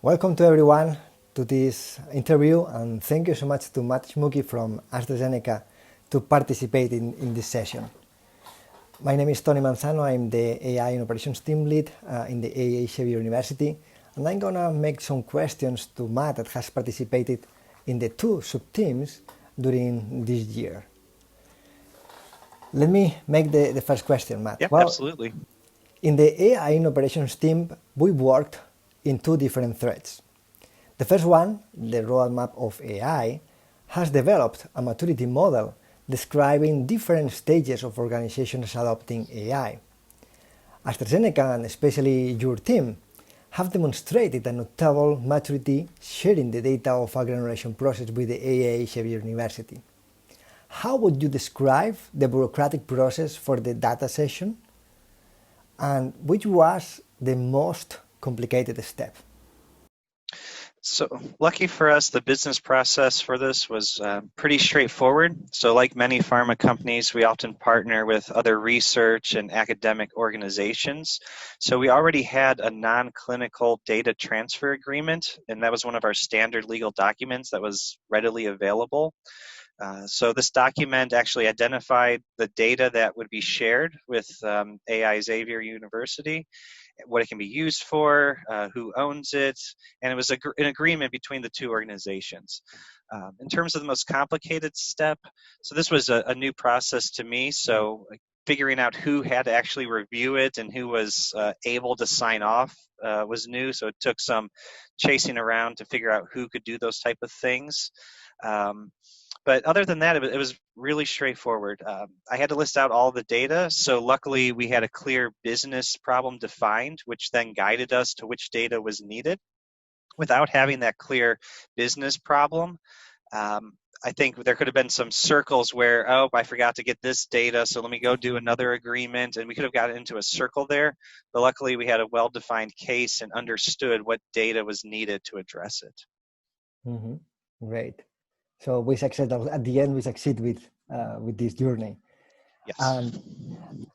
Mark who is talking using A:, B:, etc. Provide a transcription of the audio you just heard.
A: Welcome to everyone to this interview, and thank you so much to Matt Schmucki from AstraZeneca to participate in this session. My name is Toni Manzano. I'm the AI and Operations Team Lead in the AI Xavier University, and I'm gonna make some questions to Matt that has participated in the two sub-teams during this year. Let me make the first question, Matt.
B: Yep, absolutely.
A: In the AI and Operations team, we worked in two different threads. The first one, the roadmap of AI, has developed a maturity model describing different stages of organizations adopting AI. AstraZeneca, and especially your team, have demonstrated a notable maturity sharing the data of a granulation process with the AI Xavier University. How would you describe the bureaucratic process for the data session? And which was the most complicated step?
B: So lucky for us, the business process for this was pretty straightforward. So like many pharma companies, we often partner with other research and academic organizations. So we already had a non-clinical data transfer agreement, and that was one of our standard legal documents that was readily available. So this document actually identified the data that would be shared with AI Xavier University, what it can be used for, who owns it, and it was an agreement between the two organizations. In terms of the most complicated step, so this was a new process to me, so figuring out who had to actually review it and who was able to sign off was new, so it took some chasing around to figure out who could do those type of things. But other than that, it was really straightforward. I had to list out all the data, so luckily we had a clear business problem defined, which then guided us to which data was needed. Without having that clear business problem, I think there could have been some circles where, oh, I forgot to get this data, so let me go do another agreement, and we could have gotten into a circle there. But luckily we had a well-defined case and understood what data was needed to address it.
A: Mm-hmm. Great. So we succeed at the end. We succeed with this journey.
B: Yes.
A: And